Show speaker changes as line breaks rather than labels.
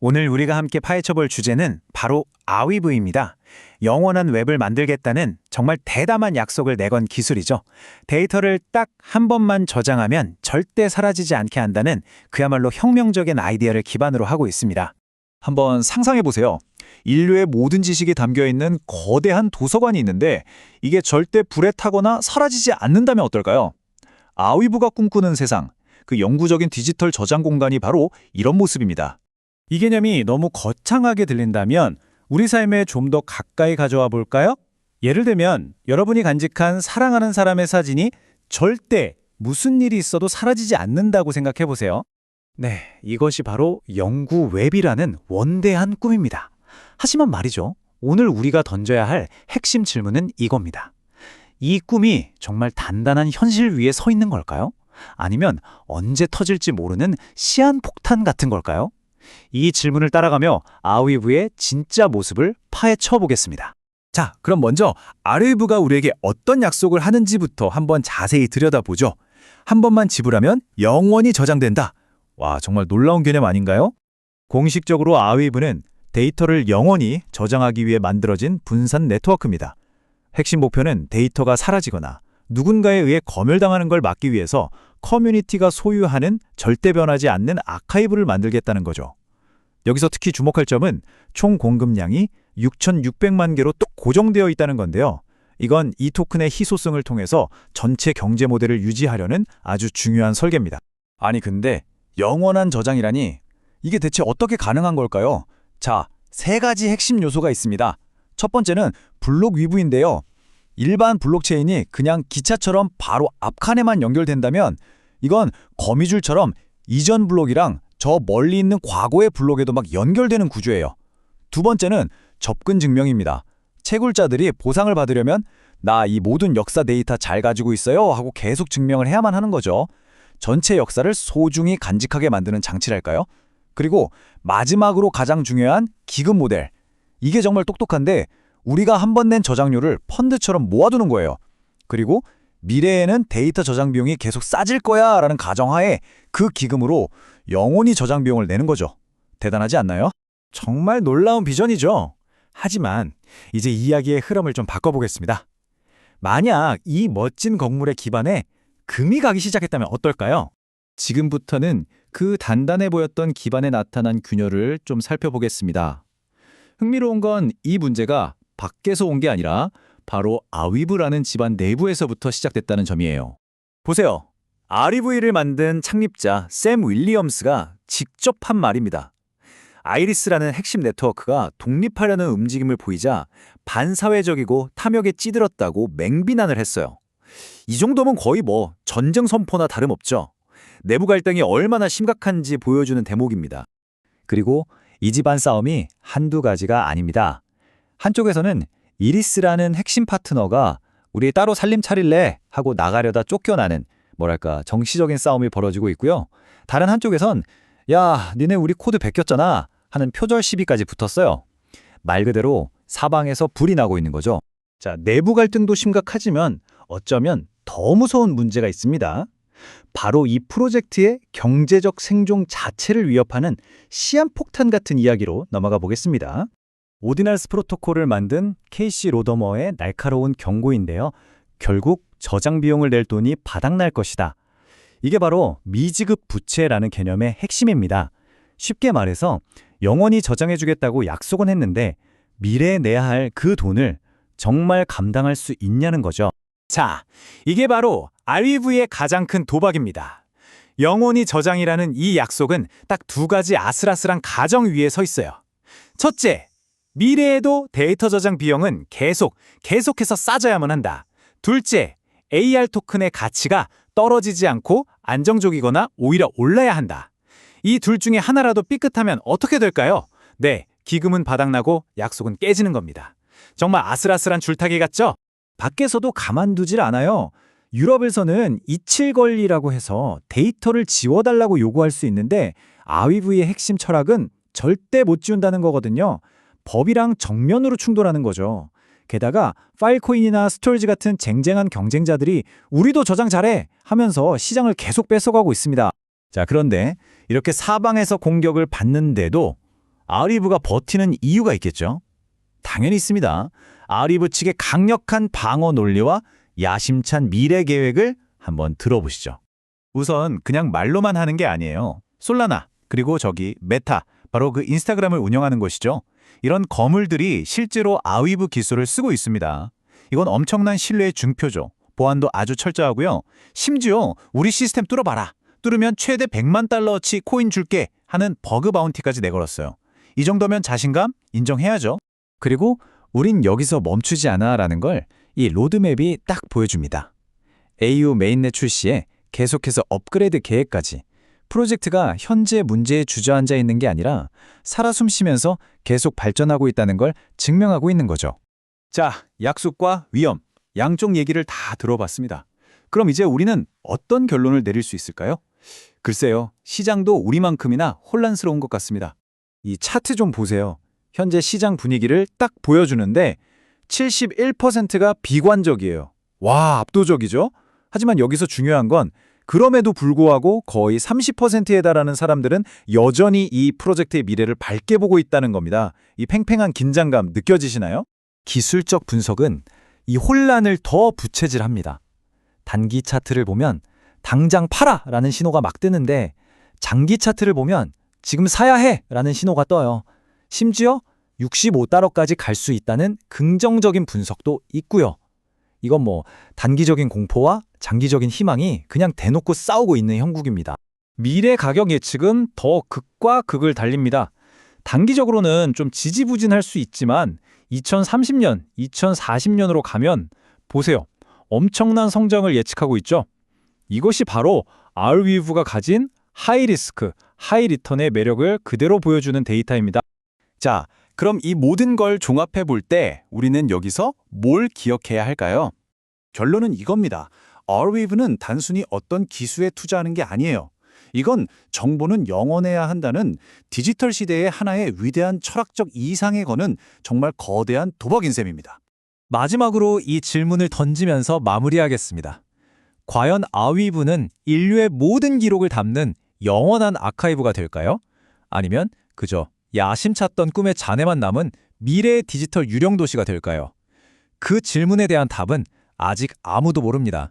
오늘 우리가 함께 파헤쳐볼 주제는 바로 아위브입니다. 영원한 웹을 만들겠다는 정말 대담한 약속을 내건 기술이죠. 데이터를 딱 한 번만 저장하면 절대 사라지지 않게 한다는 그야말로 혁명적인 아이디어를 기반으로 하고 있습니다.
한번 상상해 보세요. 인류의 모든 지식이 담겨 있는 거대한 도서관이 있는데 이게 절대 불에 타거나 사라지지 않는다면 어떨까요? 아위브가 꿈꾸는 세상, 그 영구적인 디지털 저장 공간이 바로 이런 모습입니다.
이 개념이 너무 거창하게 들린다면 우리 삶에 좀 더 가까이 가져와 볼까요? 예를 들면 여러분이 간직한 사랑하는 사람의 사진이 절대 무슨 일이 있어도 사라지지 않는다고 생각해 보세요. 네, 이것이 바로 영구 웹이라는 원대한 꿈입니다. 하지만 말이죠. 오늘 우리가 던져야 할 핵심 질문은 이겁니다. 이 꿈이 정말 단단한 현실 위에 서 있는 걸까요? 아니면 언제 터질지 모르는 시한폭탄 같은 걸까요? 이 질문을 따라가며 아위브의 진짜 모습을 파헤쳐 보겠습니다. 자, 그럼 먼저 아위브가 우리에게 어떤 약속을 하는지부터 한번 자세히 들여다보죠. 한 번만 지불하면 영원히 저장된다. 와, 정말 놀라운 개념 아닌가요? 공식적으로 아위브는 데이터를 영원히 저장하기 위해 만들어진 분산 네트워크입니다. 핵심 목표는 데이터가 사라지거나 누군가에 의해 검열당하는 걸 막기 위해서 커뮤니티가 소유하는 절대 변하지 않는 아카이브를 만들겠다는 거죠. 여기서 특히 주목할 점은 총 공급량이 6,600만 개로 또 고정되어 있다는 건데요. 이건 이 토큰의 희소성을 통해서 전체 경제 모델을 유지하려는 아주 중요한 설계입니다. 아니 근데 영원한 저장이라니 이게 대체 어떻게 가능한 걸까요? 자, 세 가지 핵심 요소가 있습니다. 첫 번째는 블록 위브인데요. 일반 블록체인이 그냥 기차처럼 바로 앞칸에만 연결된다면 이건 거미줄처럼 이전 블록이랑 저 멀리 있는 과거의 블록에도 막 연결되는 구조예요. 두 번째는 접근 증명입니다. 채굴자들이 보상을 받으려면 나 이 모든 역사 데이터 잘 가지고 있어요 하고 계속 증명을 해야만 하는 거죠. 전체 역사를 소중히 간직하게 만드는 장치랄까요? 그리고 마지막으로 가장 중요한 기금 모델. 이게 정말 똑똑한데 우리가 한 번 낸 저장료를 펀드처럼 모아두는 거예요. 그리고 미래에는 데이터 저장 비용이 계속 싸질 거야 라는 가정하에 그 기금으로 영원히 저장 비용을 내는 거죠. 대단하지 않나요? 정말 놀라운 비전이죠. 하지만 이제 이야기의 흐름을 좀 바꿔보겠습니다. 만약 이 멋진 건물의 기반에 금이 가기 시작했다면 어떨까요? 지금부터는 그 단단해 보였던 기반에 나타난 균열을 좀 살펴보겠습니다. 흥미로운 건 이 문제가 밖에서 온 게 아니라 바로 아위브라는 집안 내부에서부터 시작됐다는 점이에요. 보세요. 아위브를 만든 창립자 샘 윌리엄스가 직접 한 말입니다. 아이리스라는 핵심 네트워크가 독립하려는 움직임을 보이자 반사회적이고 탐욕에 찌들었다고 맹비난을 했어요. 이 정도면 거의 전쟁 선포나 다름없죠. 내부 갈등이 얼마나 심각한지 보여주는 대목입니다. 그리고 이 집안 싸움이 한두 가지가 아닙니다. 한쪽에서는 이리스라는 핵심 파트너가 우리 따로 살림 차릴래 하고 나가려다 쫓겨나는 정치적인 싸움이 벌어지고 있고요. 다른 한쪽에선 야, 니네 우리 코드 베꼈잖아 하는 표절 시비까지 붙었어요. 말 그대로 사방에서 불이 나고 있는 거죠. 자, 내부 갈등도 심각하지만 어쩌면 더 무서운 문제가 있습니다. 바로 이 프로젝트의 경제적 생존 자체를 위협하는 시한폭탄 같은 이야기로 넘어가 보겠습니다. 오디널스 프로토콜을 만든 케이시 로더머의 날카로운 경고인데요. 결국 저장 비용을 낼 돈이 바닥날 것이다. 이게 바로 미지급 부채라는 개념의 핵심입니다. 쉽게 말해서 영원히 저장해주겠다고 약속은 했는데 미래에 내야 할 그 돈을 정말 감당할 수 있냐는 거죠. 자, 이게 바로 아위브의 가장 큰 도박입니다. 영원히 저장이라는 이 약속은 딱 두 가지 아슬아슬한 가정 위에 서 있어요. 첫째, 미래에도 데이터 저장 비용은 계속해서 싸져야만 한다. 둘째, AR 토큰의 가치가 떨어지지 않고 안정적이거나 오히려 올라야 한다. 이 둘 중에 하나라도 삐끗하면 어떻게 될까요? 네, 기금은 바닥나고 약속은 깨지는 겁니다. 정말 아슬아슬한 줄타기 같죠? 밖에서도 가만두질 않아요. 유럽에서는 이칠 권리라고 해서 데이터를 지워달라고 요구할 수 있는데 아위브의 핵심 철학은 절대 못 지운다는 거거든요. 법이랑 정면으로 충돌하는 거죠. 게다가 파일코인이나 스토리지 같은 쟁쟁한 경쟁자들이 우리도 저장 잘해 하면서 시장을 계속 뺏어가고 있습니다. 자, 그런데 이렇게 사방에서 공격을 받는데도 아우리브가 버티는 이유가 있겠죠? 당연히 있습니다. 아우리브 측의 강력한 방어 논리와 야심찬 미래 계획을 한번 들어보시죠. 우선 그냥 말로만 하는 게 아니에요. 솔라나, 그리고 저기 메타, 바로 그 인스타그램을 운영하는 곳이죠. 이런 거물들이 실제로 아위브 기술을 쓰고 있습니다. 이건 엄청난 신뢰의 증표죠. 보안도 아주 철저하고요. 심지어 우리 시스템 뚫어봐라. 뚫으면 최대 100만 달러어치 코인 줄게 하는 버그 바운티까지 내걸었어요. 이 정도면 자신감 인정해야죠. 그리고 우린 여기서 멈추지 않아라는 걸 이 로드맵이 딱 보여줍니다. AU 메인넷 출시에 계속해서 업그레이드 계획까지. 프로젝트가 현재 문제에 주저앉아 있는 게 아니라 살아 숨쉬면서 계속 발전하고 있다는 걸 증명하고 있는 거죠. 자, 약속과 위험, 양쪽 얘기를 다 들어봤습니다. 그럼 이제 우리는 어떤 결론을 내릴 수 있을까요? 글쎄요, 시장도 우리만큼이나 혼란스러운 것 같습니다. 이 차트 좀 보세요. 현재 시장 분위기를 딱 보여주는데 71%가 비관적이에요. 와, 압도적이죠? 하지만 여기서 중요한 건 그럼에도 불구하고 거의 30%에 달하는 사람들은 여전히 이 프로젝트의 미래를 밝게 보고 있다는 겁니다. 이 팽팽한 긴장감 느껴지시나요? 기술적 분석은 이 혼란을 더 부채질합니다. 단기 차트를 보면 당장 팔아! 라는 신호가 막 뜨는데 장기 차트를 보면 지금 사야 해! 라는 신호가 떠요. 심지어 65달러까지 갈 수 있다는 긍정적인 분석도 있고요. 이건 뭐 단기적인 공포와 장기적인 희망이 그냥 대놓고 싸우고 있는 형국입니다. 미래 가격 예측은 더 극과 극을 달립니다. 단기적으로는 좀 지지부진할 수 있지만 2030년, 2040년으로 가면 보세요. 엄청난 성장을 예측하고 있죠. 이것이 바로 아울위브가 가진 하이 리스크, 하이 리턴의 매력을 그대로 보여주는 데이터입니다. 자, 그럼 이 모든 걸 종합해 볼 때 우리는 여기서 뭘 기억해야 할까요? 결론은 이겁니다. 아울위브는 단순히 어떤 기술에 투자하는 게 아니에요. 이건 정보는 영원해야 한다는 디지털 시대의 하나의 위대한 철학적 이상에 거는 정말 거대한 도박인 셈입니다. 마지막으로 이 질문을 던지면서 마무리하겠습니다. 과연 아위브는 인류의 모든 기록을 담는 영원한 아카이브가 될까요? 아니면 그저 야심찼던 꿈의 잔해만 남은 미래의 디지털 유령 도시가 될까요? 그 질문에 대한 답은 아직 아무도 모릅니다.